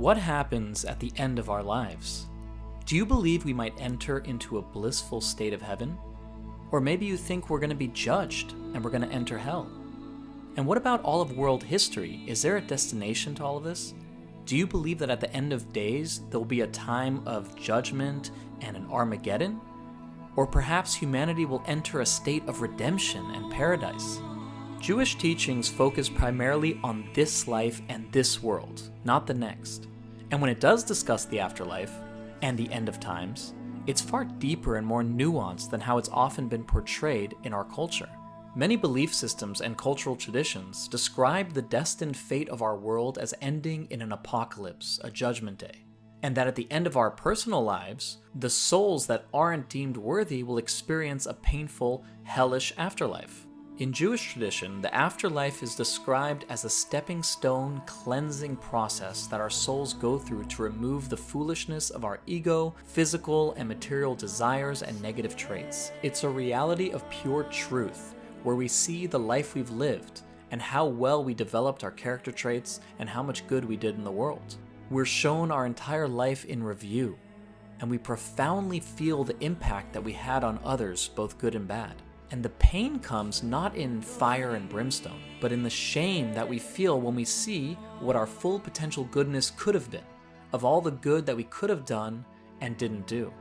what happens at the end of our lives? Do you believe we might enter into a blissful state of heaven? Or maybe you think we're going to be judged and we're going to enter hell? And what about all of world history? Is there a destination to all of this? Do you believe that at the end of days, there will be a time of judgment and an Armageddon? Or perhaps humanity will enter a state of redemption and paradise? Jewish teachings focus primarily on this life and this world, not the next. And when it does discuss the afterlife and the end of times, it's far deeper and more nuanced than how it's often been portrayed in our culture. Many belief systems and cultural traditions describe the destined fate of our world as ending in an apocalypse, a judgment day, and that at the end of our personal lives, the souls that aren't deemed worthy will experience a painful, hellish afterlife. In Jewish tradition, the afterlife is described as a stepping stone cleansing process that our souls go through to remove the foolishness of our ego, physical and material desires, and negative traits. It's a reality of pure truth, where we see the life we've lived and how well we developed our character traits and how much good we did in the world. We're shown our entire life in review, and we profoundly feel the impact that we had on others, both good and bad. And the pain comes not in fire and brimstone, but in the shame that we feel when we see what our full potential goodness could have been, of all the good that we could have done and didn't do.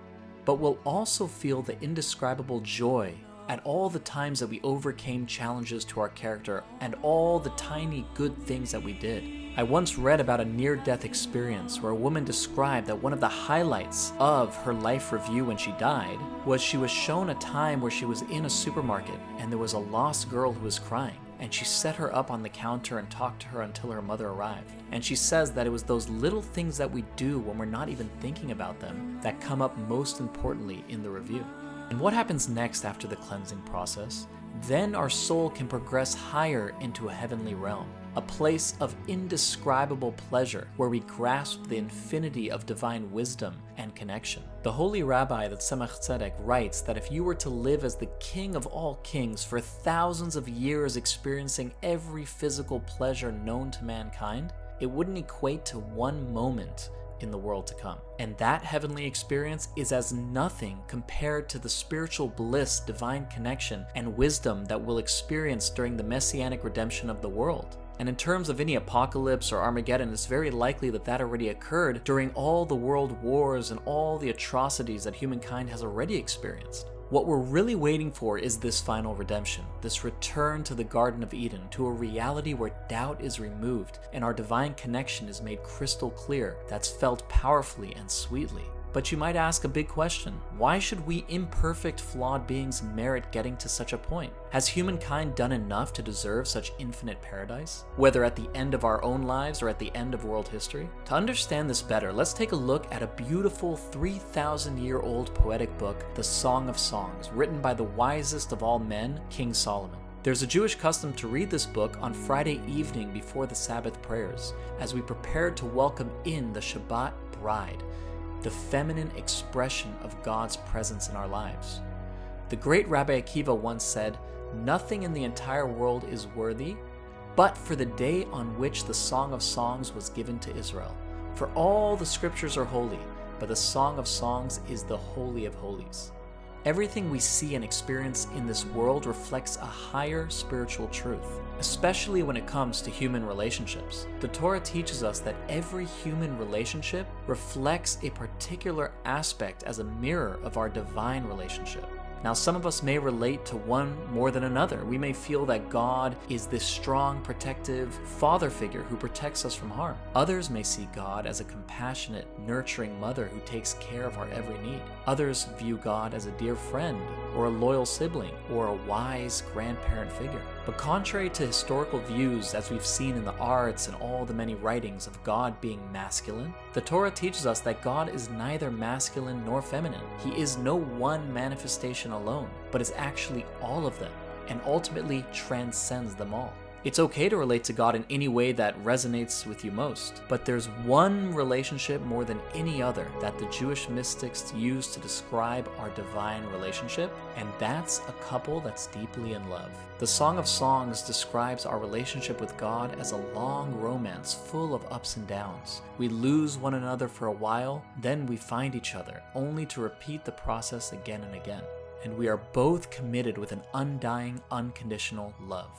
But we'll also feel the indescribable joy at all the times that we overcame challenges to our character and all the tiny good things that we did. I once read about a near-death experience where a woman described that one of the highlights of her life review when she died was she was shown a time where she was in a supermarket and there was a lost girl who was crying, and she set her up on the counter and talked to her until her mother arrived. And she says that it was those little things that we do when we're not even thinking about them that come up most importantly in the review. And what happens next after the cleansing process? Then our soul can progress higher into a heavenly realm, a place of indescribable pleasure where we grasp the infinity of divine wisdom and connection. The holy rabbi, the Tzemach Tzedek, writes that if you were to live as the king of all kings for thousands of years experiencing every physical pleasure known to mankind, it wouldn't equate to one moment in the world to come. And that heavenly experience is as nothing compared to the spiritual bliss, divine connection, and wisdom that we'll experience during the messianic redemption of the world. And in terms of any apocalypse or Armageddon, it's very likely that that already occurred during all the world wars and all the atrocities that humankind has already experienced. What we're really waiting for is this final redemption, this return to the Garden of Eden, to a reality where doubt is removed and our divine connection is made crystal clear, that's felt powerfully and sweetly. But you might ask a big question: why should we imperfect, flawed beings merit getting to such a point? Has humankind done enough to deserve such infinite paradise, whether at the end of our own lives or at the end of world history? To understand this better, let's take a look at a beautiful 3,000-year-old poetic book, The Song of Songs, written by the wisest of all men, King Solomon. There's a Jewish custom to read this book on Friday evening before the Sabbath prayers, as we prepare to welcome in the Shabbat bride, the feminine expression of God's presence in our lives. The great Rabbi Akiva once said, "Nothing in the entire world is worthy, but for the day on which the Song of Songs was given to Israel. For all the scriptures are holy, but the Song of Songs is the Holy of Holies." Everything we see and experience in this world reflects a higher spiritual truth, especially when it comes to human relationships. The Torah teaches us that every human relationship reflects a particular aspect as a mirror of our divine relationship. Now, some of us may relate to one more than another. We may feel that God is this strong, protective father figure who protects us from harm. Others may see God as a compassionate, nurturing mother who takes care of our every need. Others view God as a dear friend, or a loyal sibling, or a wise grandparent figure. But contrary to historical views, as we've seen in the arts and all the many writings of God being masculine, the Torah teaches us that God is neither masculine nor feminine. He is no one manifestation alone, but is actually all of them, and ultimately transcends them all. It's okay to relate to God in any way that resonates with you most, but there's one relationship more than any other that the Jewish mystics use to describe our divine relationship, and that's a couple that's deeply in love. The Song of Songs describes our relationship with God as a long romance full of ups and downs. We lose one another for a while, then we find each other, only to repeat the process again and again. And we are both committed with an undying, unconditional love.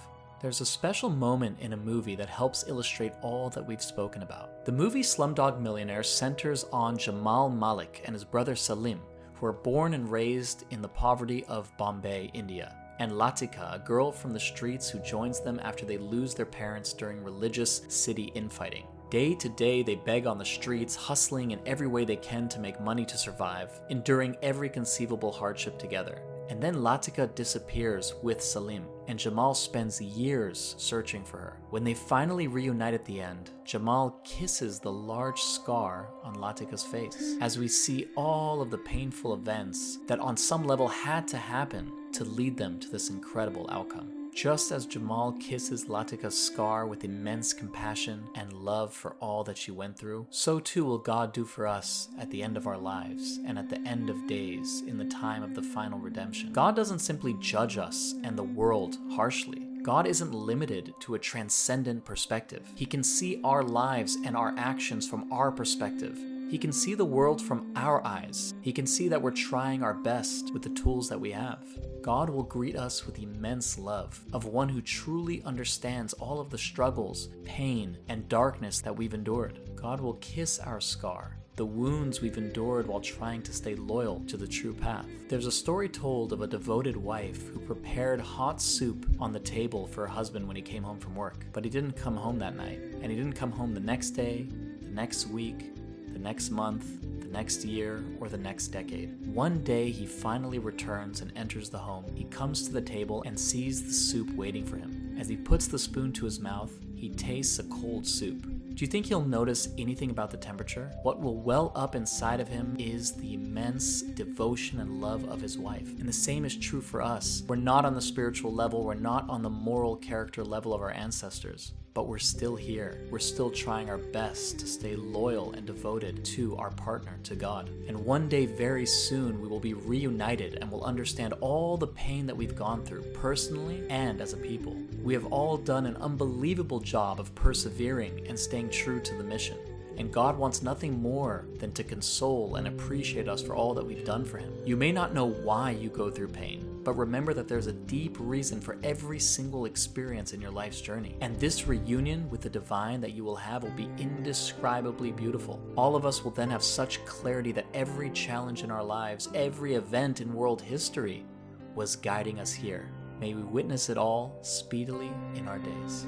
There's a special moment in a movie that helps illustrate all that we've spoken about. The movie Slumdog Millionaire centers on Jamal Malik and his brother Salim, who are born and raised in the poverty of Bombay, India, and Latika, a girl from the streets who joins them after they lose their parents during religious city infighting. Day to day, they beg on the streets, hustling in every way they can to make money to survive, enduring every conceivable hardship together. And then Latika disappears with Salim, and Jamal spends years searching for her. When they finally reunite at the end, Jamal kisses the large scar on Latika's face, as we see all of the painful events that on some level had to happen to lead them to this incredible outcome. Just as Jamal kisses Latika's scar with immense compassion and love for all that she went through, so too will God do for us at the end of our lives and at the end of days in the time of the final redemption. God doesn't simply judge us and the world harshly. God isn't limited to a transcendent perspective. He can see our lives and our actions from our perspective. He can see the world from our eyes. He can see that we're trying our best with the tools that we have. God will greet us with immense love of one who truly understands all of the struggles, pain, and darkness that we've endured. God will kiss our scar, the wounds we've endured while trying to stay loyal to the true path. There's a story told of a devoted wife who prepared hot soup on the table for her husband when he came home from work. But he didn't come home that night, and he didn't come home the next day, the next week, the next month, the next year, or the next decade. One day he finally returns and enters the home. He comes to the table and sees the soup waiting for him. As he puts the spoon to his mouth, he tastes a cold soup. Do you think he'll notice anything about the temperature? What will well up inside of him is the immense devotion and love of his wife. And the same is true for us. We're not on the spiritual level, we're not on the moral character level of our ancestors, but we're still here. We're still trying our best to stay loyal and devoted to our partner, to God. And one day very soon we will be reunited and will understand all the pain that we've gone through, personally and as a people. We have all done an unbelievable job of persevering and staying true to the mission. And God wants nothing more than to console and appreciate us for all that we've done for Him. You may not know why you go through pain, but remember that there's a deep reason for every single experience in your life's journey. And this reunion with the divine that you will have will be indescribably beautiful. All of us will then have such clarity that every challenge in our lives, every event in world history was guiding us here. May we witness it all speedily in our days.